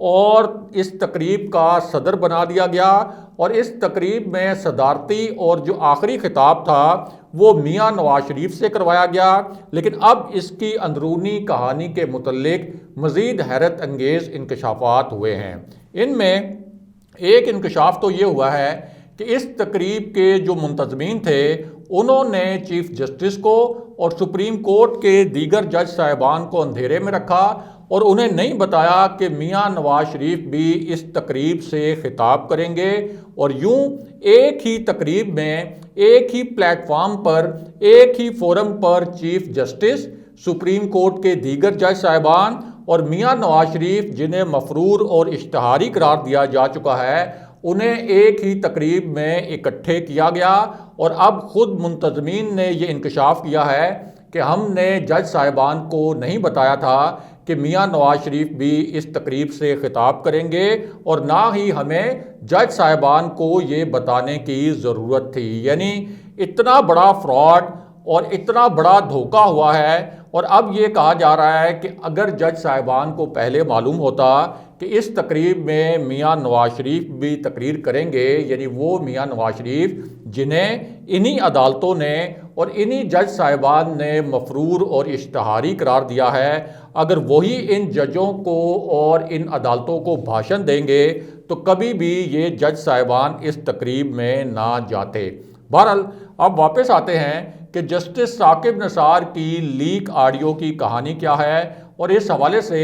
اور اس تقریب کا صدر بنا دیا گیا، اور اس تقریب میں صدارتی اور جو آخری خطاب تھا وہ میاں نواز شریف سے کروایا گیا۔ لیکن اب اس کی اندرونی کہانی کے متعلق مزید حیرت انگیز انکشافات ہوئے ہیں۔ ان میں ایک انکشاف تو یہ ہوا ہے کہ اس تقریب کے جو منتظمین تھے انہوں نے چیف جسٹس کو اور سپریم کورٹ کے دیگر جج صاحبان کو اندھیرے میں رکھا اور انہیں نہیں بتایا کہ میاں نواز شریف بھی اس تقریب سے خطاب کریں گے، اور یوں ایک ہی تقریب میں ایک ہی پلیٹ فارم پر ایک ہی فورم پر چیف جسٹس، سپریم کورٹ کے دیگر جج صاحبان اور میاں نواز شریف جنہیں مفرور اور اشتہاری قرار دیا جا چکا ہے انہیں ایک ہی تقریب میں اکٹھے کیا گیا۔ اور اب خود منتظمین نے یہ انکشاف کیا ہے کہ ہم نے جج صاحبان کو نہیں بتایا تھا کہ میاں نواز شریف بھی اس تقریب سے خطاب کریں گے، اور نہ ہی ہمیں جج صاحبان کو یہ بتانے کی ضرورت تھی۔ یعنی اتنا بڑا فراڈ اور اتنا بڑا دھوکہ ہوا ہے، اور اب یہ کہا جا رہا ہے کہ اگر جج صاحبان کو پہلے معلوم ہوتا کہ اس تقریب میں میاں نواز شریف بھی تقریر کریں گے، یعنی وہ میاں نواز شریف جنہیں انہی عدالتوں نے اور انہی جج صاحبان نے مفرور اور اشتہاری قرار دیا ہے، اگر وہی ان ججوں کو اور ان عدالتوں کو بھاشن دیں گے تو کبھی بھی یہ جج صاحبان اس تقریب میں نہ جاتے۔ بہرحال اب واپس آتے ہیں کہ جسٹس ثاقب نثار کی لیک آڈیو کی کہانی کیا ہے، اور اس حوالے سے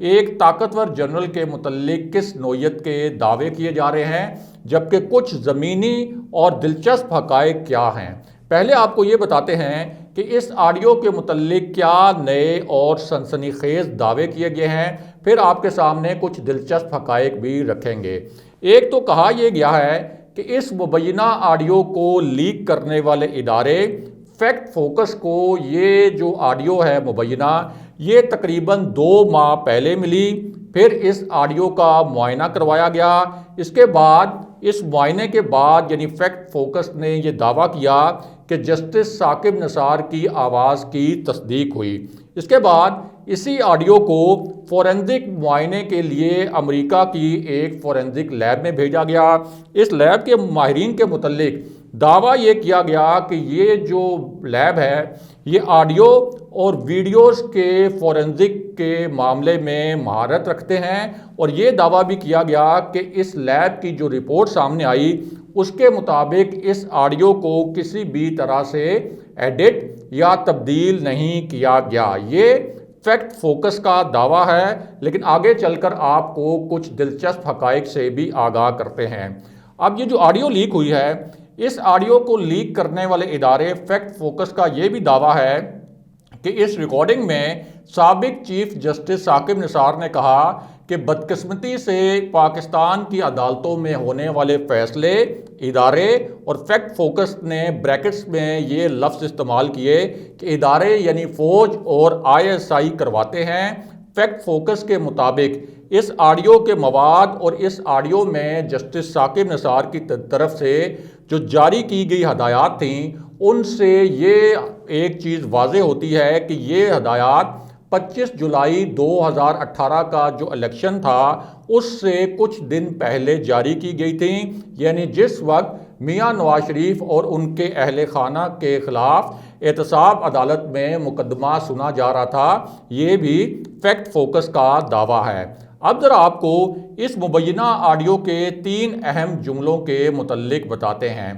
ایک طاقتور جنرل کے متعلق کس نوعیت کے دعوے کیے جا رہے ہیں، جبکہ کچھ زمینی اور دلچسپ حقائق کیا ہیں۔ پہلے آپ کو یہ بتاتے ہیں کہ اس آڈیو کے متعلق کیا نئے اور سنسنی خیز دعوے کیے گئے ہیں، پھر آپ کے سامنے کچھ دلچسپ حقائق بھی رکھیں گے۔ ایک تو کہا یہ گیا ہے کہ اس مبینہ آڈیو کو لیک کرنے والے ادارے فیکٹ فوکس کو یہ جو آڈیو ہے مبینہ یہ تقریباً 2 ماہ پہلے ملی، پھر اس آڈیو کا معائنہ کروایا گیا، اس کے بعد اس معائنے کے بعد یعنی فیکٹ فوکس نے یہ دعویٰ کیا کہ جسٹس ثاقب نثار کی آواز کی تصدیق ہوئی۔ اس کے بعد اسی آڈیو کو فورینزک معائنے کے لیے امریکہ کی ایک فورینزک لیب میں بھیجا گیا۔ اس لیب کے ماہرین کے متعلق دعویٰ یہ کیا گیا کہ یہ جو لیب ہے یہ آڈیو اور ویڈیوز کے فورینزک کے معاملے میں مہارت رکھتے ہیں، اور یہ دعویٰ بھی کیا گیا کہ اس لیب کی جو رپورٹ سامنے آئی اس کے مطابق اس آڈیو کو کسی بھی طرح سے ایڈٹ یا تبدیل نہیں کیا گیا۔ یہ فیکٹ فوکس کا دعویٰ ہے، لیکن آگے چل کر آپ کو کچھ دلچسپ حقائق سے بھی آگاہ کرتے ہیں۔ اب یہ جو آڈیو لیک ہوئی ہے، اس آڈیو کو لیک کرنے والے ادارے فیکٹ فوکس کا یہ بھی دعویٰ ہے کہ اس ریکارڈنگ میں سابق چیف جسٹس ثاقب نثار نے کہا کہ بدقسمتی سے پاکستان کی عدالتوں میں ہونے والے فیصلے ادارے، اور فیکٹ فوکس نے بریکٹس میں یہ لفظ استعمال کیے کہ ادارے یعنی فوج اور ISI کرواتے ہیں۔ فیکٹ فوکس کے مطابق اس آڈیو کے مواد اور اس آڈیو میں جسٹس ثاقب نثار کی طرف سے جو جاری کی گئی ہدایات تھیں ان سے یہ ایک چیز واضح ہوتی ہے کہ یہ ہدایات 25 جولائی 2018 کا جو الیکشن تھا اس سے کچھ دن پہلے جاری کی گئی تھیں، یعنی جس وقت میاں نواز شریف اور ان کے اہل خانہ کے خلاف احتساب عدالت میں مقدمہ سنا جا رہا تھا۔ یہ بھی فیکٹ فوکس کا دعویٰ ہے۔ اب ذرا آپ کو اس مبینہ آڈیو کے 3 اہم جملوں کے متعلق بتاتے ہیں۔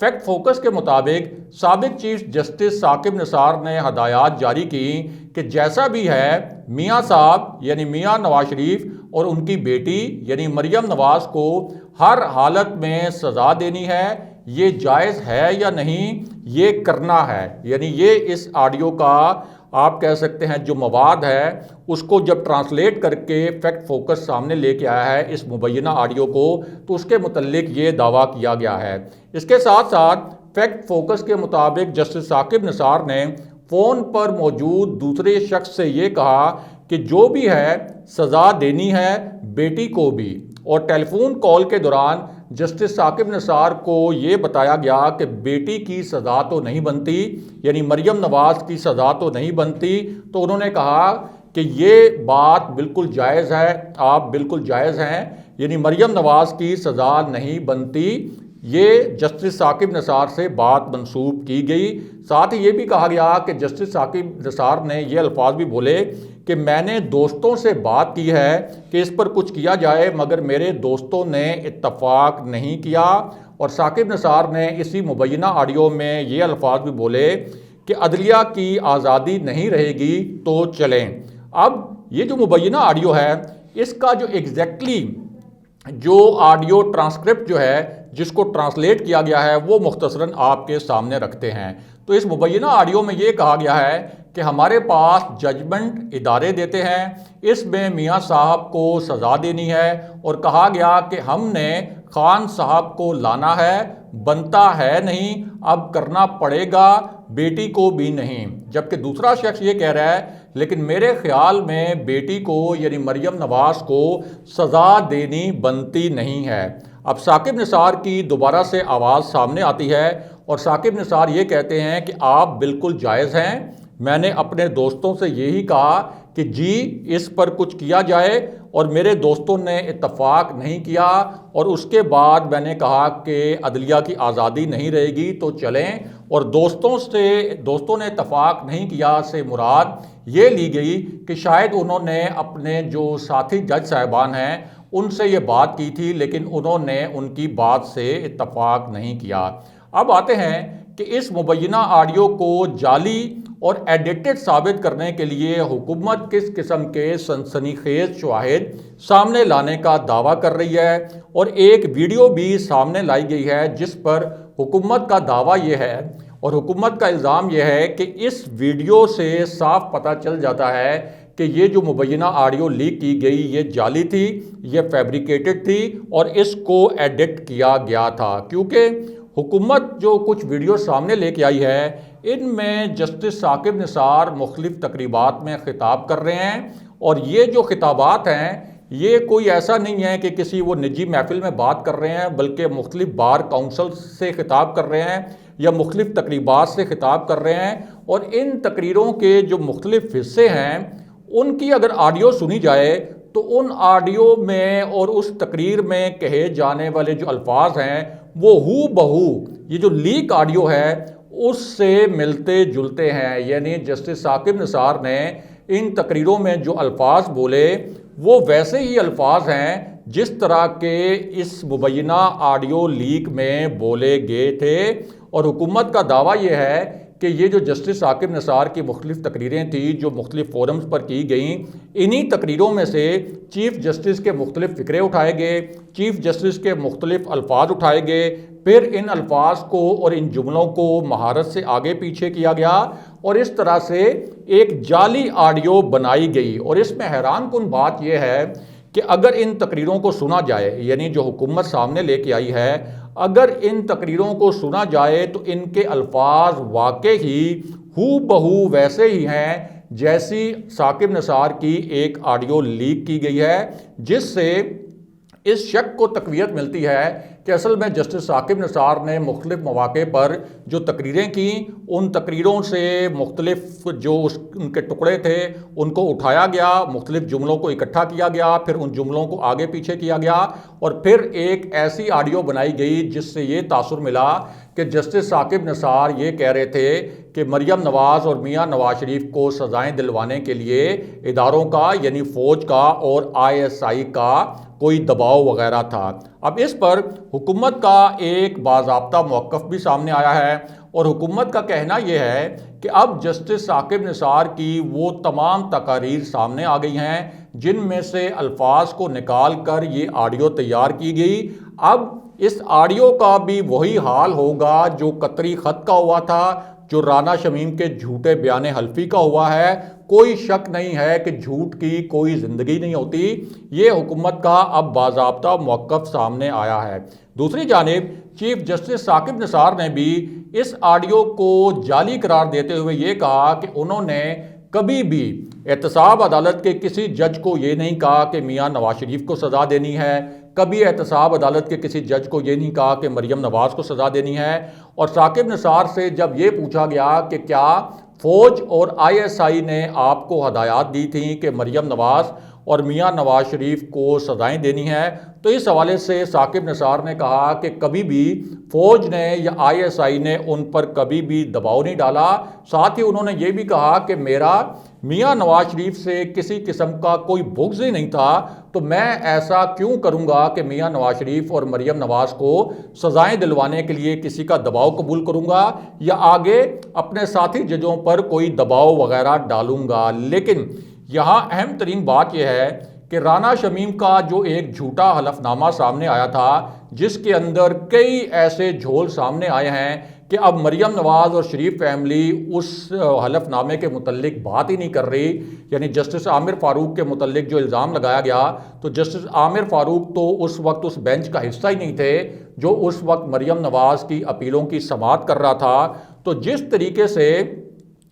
فیکٹ فوکس کے مطابق سابق چیف جسٹس ثاقب نثار نے ہدایات جاری کی کہ جیسا بھی ہے میاں صاحب یعنی میاں نواز شریف اور ان کی بیٹی یعنی مریم نواز کو ہر حالت میں سزا دینی ہے، یہ جائز ہے یا نہیں یہ کرنا ہے۔ یعنی یہ اس آڈیو کا آپ کہہ سکتے ہیں جو مواد ہے اس کو جب ٹرانسلیٹ کر کے فیکٹ فوکس سامنے لے کے آیا ہے اس مبینہ آڈیو کو، تو اس کے متعلق یہ دعویٰ کیا گیا ہے۔ اس کے ساتھ ساتھ فیکٹ فوکس کے مطابق جسٹس ثاقب نثار نے فون پر موجود دوسرے شخص سے یہ کہا کہ جو بھی ہے سزا دینی ہے بیٹی کو بھی، اور ٹیلی فون کال کے دوران جسٹس ثاقب نثار کو یہ بتایا گیا کہ بیٹی کی سزا تو نہیں بنتی، یعنی مریم نواز کی سزا تو نہیں بنتی، تو انہوں نے کہا کہ یہ بات بالکل جائز ہے، آپ بالکل جائز ہیں، یعنی مریم نواز کی سزا نہیں بنتی، یہ جسٹس ثاقب نثار سے بات منسوب کی گئی۔ ساتھ ہی یہ بھی کہا گیا کہ جسٹس ثاقب نثار نے یہ الفاظ بھی بولے کہ میں نے دوستوں سے بات کی ہے کہ اس پر کچھ کیا جائے، مگر میرے دوستوں نے اتفاق نہیں کیا۔ اور ثاقب نثار نے اسی مبینہ آڈیو میں یہ الفاظ بھی بولے کہ عدلیہ کی آزادی نہیں رہے گی تو چلیں۔ اب یہ جو مبینہ آڈیو ہے، اس کا جو ایگزیکٹلی جو آڈیو ٹرانسکرپٹ جو ہے جس کو ٹرانسلیٹ کیا گیا ہے وہ مختصراً آپ کے سامنے رکھتے ہیں۔ تو اس مبینہ آڈیو میں یہ کہا گیا ہے کہ ہمارے پاس ججمنٹ ادارے دیتے ہیں، اس میں میاں صاحب کو سزا دینی ہے، اور کہا گیا کہ ہم نے خان صاحب کو لانا ہے، بنتا ہے نہیں، اب کرنا پڑے گا، بیٹی کو بھی نہیں۔ جبکہ دوسرا شخص یہ کہہ رہا ہے لیکن میرے خیال میں بیٹی کو یعنی مریم نواز کو سزا دینی بنتی نہیں ہے۔ اب ثاقب نثار کی دوبارہ سے آواز سامنے آتی ہے اور ثاقب نثار یہ کہتے ہیں کہ آپ بالکل جائز ہیں، میں نے اپنے دوستوں سے یہی کہا کہ جی اس پر کچھ کیا جائے، اور میرے دوستوں نے اتفاق نہیں کیا، اور اس کے بعد میں نے کہا کہ عدلیہ کی آزادی نہیں رہے گی تو چلیں، اور دوستوں نے اتفاق نہیں کیا سے مراد یہ لی گئی کہ شاید انہوں نے اپنے جو ساتھی جج صاحبان ہیں ان سے یہ بات کی تھی، لیکن انہوں نے ان کی بات سے اتفاق نہیں کیا۔ اب آتے ہیں کہ اس مبینہ آڈیو کو جعلی اور ایڈیٹڈ ثابت کرنے کے لیے حکومت کس قسم کے سنسنی خیز شواہد سامنے لانے کا دعویٰ کر رہی ہے، اور ایک ویڈیو بھی سامنے لائی گئی ہے جس پر حکومت کا دعویٰ یہ ہے اور حکومت کا الزام یہ ہے کہ اس ویڈیو سے صاف پتہ چل جاتا ہے کہ یہ جو مبینہ آڈیو لیک کی گئی یہ جعلی تھی، یہ فیبریکیٹڈ تھی، اور اس کو ایڈٹ کیا گیا تھا، کیونکہ حکومت جو کچھ ویڈیو سامنے لے کے آئی ہے ان میں جسٹس ثاقب نثار مختلف تقریبات میں خطاب کر رہے ہیں، اور یہ جو خطابات ہیں یہ کوئی ایسا نہیں ہے کہ کسی وہ نجی محفل میں بات کر رہے ہیں، بلکہ مختلف بار کونسل سے خطاب کر رہے ہیں یا مختلف تقریبات سے خطاب کر رہے ہیں، اور ان تقریروں کے جو مختلف حصے ہیں ان کی اگر آڈیو سنی جائے تو ان آڈیو میں اور اس تقریر میں کہے جانے والے جو الفاظ ہیں وہ ہو بہو یہ جو لیک آڈیو ہے اس سے ملتے جلتے ہیں، یعنی جسٹس ثاقب نثار نے ان تقریروں میں جو الفاظ بولے وہ ویسے ہی الفاظ ہیں جس طرح کے اس مبینہ آڈیو لیک میں بولے گئے تھے، اور حکومت کا دعویٰ یہ ہے کہ یہ جو جسٹس ثاقب نثار کی مختلف تقریریں تھیں جو مختلف فورمز پر کی گئیں، انہی تقریروں میں سے چیف جسٹس کے مختلف فقرے اٹھائے گئے، چیف جسٹس کے مختلف الفاظ اٹھائے گئے، پھر ان الفاظ کو اور ان جملوں کو مہارت سے آگے پیچھے کیا گیا، اور اس طرح سے ایک جعلی آڈیو بنائی گئی۔ اور اس میں حیران کن بات یہ ہے کہ اگر ان تقریروں کو سنا جائے، یعنی جو حکومت سامنے لے کے آئی ہے، اگر ان تقریروں کو سنا جائے تو ان کے الفاظ واقعی ہی ہو بہو ویسے ہی ہیں جیسی ثاقب نثار کی ایک آڈیو لیک کی گئی ہے، جس سے اس شک کو تقویت ملتی ہے کہ اصل میں جسٹس ثاقب نثار نے مختلف مواقع پر جو تقریریں کیں ان تقریروں سے مختلف جو ان کے ٹکڑے تھے ان کو اٹھایا گیا، مختلف جملوں کو اکٹھا کیا گیا، پھر ان جملوں کو آگے پیچھے کیا گیا، اور پھر ایک ایسی آڈیو بنائی گئی جس سے یہ تاثر ملا کہ جسٹس ثاقب نثار یہ کہہ رہے تھے کہ مریم نواز اور میاں نواز شریف کو سزائیں دلوانے کے لیے اداروں کا یعنی فوج کا اور ISI کا کوئی دباؤ وغیرہ تھا۔ اب اس پر حکومت کا ایک باضابطہ موقف بھی سامنے آیا ہے، اور حکومت کا کہنا یہ ہے کہ اب جسٹس ثاقب نثار کی وہ تمام تقاریر سامنے آ گئی ہیں جن میں سے الفاظ کو نکال کر یہ آڈیو تیار کی گئی۔ اب اس آڈیو کا بھی وہی حال ہوگا جو قطری خط کا ہوا تھا، جو رانا شمیم کے جھوٹے بیان حلفی کا ہوا ہے۔ کوئی شک نہیں ہے کہ جھوٹ کی کوئی زندگی نہیں ہوتی، یہ حکومت کا اب باضابطہ موقف سامنے آیا ہے۔ دوسری جانب چیف جسٹس ثاقب نثار نے بھی اس آڈیو کو جعلی قرار دیتے ہوئے یہ کہا کہ انہوں نے کبھی بھی احتساب عدالت کے کسی جج کو یہ نہیں کہا کہ میاں نواز شریف کو سزا دینی ہے، کبھی احتساب عدالت کے کسی جج کو یہ نہیں کہا کہ مریم نواز کو سزا دینی ہے۔ اور ثاقب نثار سے جب یہ پوچھا گیا کہ کیا فوج اور ISI نے آپ کو ہدایات دی تھیں کہ مریم نواز اور میاں نواز شریف کو سزائیں دینی ہیں، تو اس حوالے سے ثاقب نثار نے کہا کہ کبھی بھی فوج نے یا ISI نے ان پر کبھی بھی دباؤ نہیں ڈالا۔ ساتھ ہی انہوں نے یہ بھی کہا کہ میرا میاں نواز شریف سے کسی قسم کا کوئی بغض ہی نہیں تھا، تو میں ایسا کیوں کروں گا کہ میاں نواز شریف اور مریم نواز کو سزائیں دلوانے کے لیے کسی کا دباؤ قبول کروں گا یا آگے اپنے ساتھی ججوں پر کوئی دباؤ وغیرہ ڈالوں گا۔ لیکن یہاں اہم ترین بات یہ ہے کہ رانا شمیم کا جو ایک جھوٹا حلف نامہ سامنے آیا تھا، جس کے اندر کئی ایسے جھول سامنے آئے ہیں کہ اب مریم نواز اور شریف فیملی اس حلف نامے کے متعلق بات ہی نہیں کر رہی۔ یعنی جسٹس عامر فاروق کے متعلق جو الزام لگایا گیا، تو جسٹس عامر فاروق تو اس وقت اس بینچ کا حصہ ہی نہیں تھے جو اس وقت مریم نواز کی اپیلوں کی سماعت کر رہا تھا۔ تو جس طریقے سے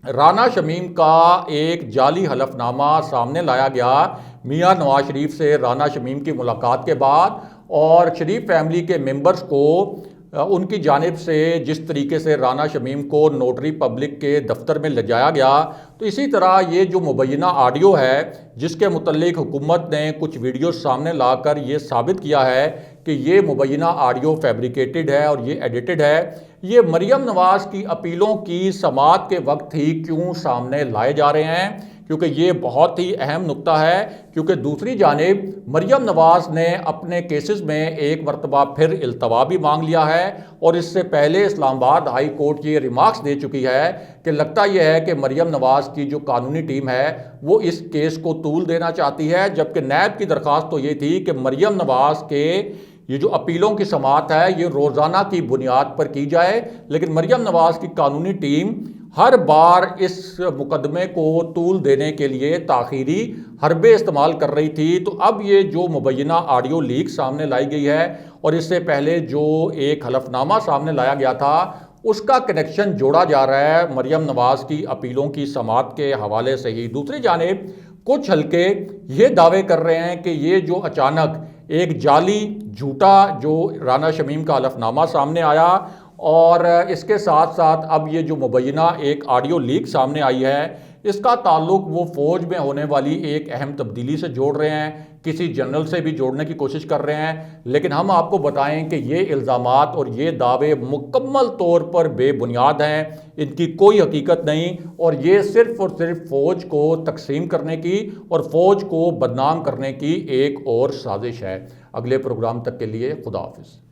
رانا شمیم کا ایک جعلی حلف نامہ سامنے لایا گیا میاں نواز شریف سے رانا شمیم کی ملاقات کے بعد، اور شریف فیملی کے ممبرز کو ان کی جانب سے جس طریقے سے رانا شمیم کو نوٹری پبلک کے دفتر میں لے جایا گیا، تو اسی طرح یہ جو مبینہ آڈیو ہے جس کے متعلق حکومت نے کچھ ویڈیوز سامنے لا کر یہ ثابت کیا ہے کہ یہ مبینہ آڈیو فیبریکیٹڈ ہے اور یہ ایڈیٹڈ ہے، یہ مریم نواز کی اپیلوں کی سماعت کے وقت ہی کیوں سامنے لائے جا رہے ہیں؟ کیونکہ یہ بہت ہی اہم نقطہ ہے، کیونکہ دوسری جانب مریم نواز نے اپنے کیسز میں ایک مرتبہ پھر التوا بھی مانگ لیا ہے، اور اس سے پہلے اسلام آباد ہائی کورٹ یہ ریمارکس دے چکی ہے کہ لگتا یہ ہے کہ مریم نواز کی جو قانونی ٹیم ہے وہ اس کیس کو طول دینا چاہتی ہے، جبکہ نیب کی درخواست تو یہ تھی کہ مریم نواز کے یہ جو اپیلوں کی سماعت ہے یہ روزانہ کی بنیاد پر کی جائے، لیکن مریم نواز کی قانونی ٹیم ہر بار اس مقدمے کو طول دینے کے لیے تاخیری حربے استعمال کر رہی تھی۔ تو اب یہ جو مبینہ آڈیو لیک سامنے لائی گئی ہے اور اس سے پہلے جو ایک حلف نامہ سامنے لایا گیا تھا، اس کا کنیکشن جوڑا جا رہا ہے مریم نواز کی اپیلوں کی سماعت کے حوالے سے ہی۔ دوسری جانب کچھ حلقے یہ دعوے کر رہے ہیں کہ یہ جو اچانک ایک جعلی جھوٹا جو رانا شمیم کا حلف نامہ سامنے آیا، اور اس کے ساتھ ساتھ اب یہ جو مبینہ ایک آڈیو لیک سامنے آئی ہے، اس کا تعلق وہ فوج میں ہونے والی ایک اہم تبدیلی سے جوڑ رہے ہیں، کسی جنرل سے بھی جوڑنے کی کوشش کر رہے ہیں۔ لیکن ہم آپ کو بتائیں کہ یہ الزامات اور یہ دعوے مکمل طور پر بے بنیاد ہیں، ان کی کوئی حقیقت نہیں، اور یہ صرف اور صرف فوج کو تقسیم کرنے کی اور فوج کو بدنام کرنے کی ایک اور سازش ہے۔ اگلے پروگرام تک کے لیے خدا حافظ۔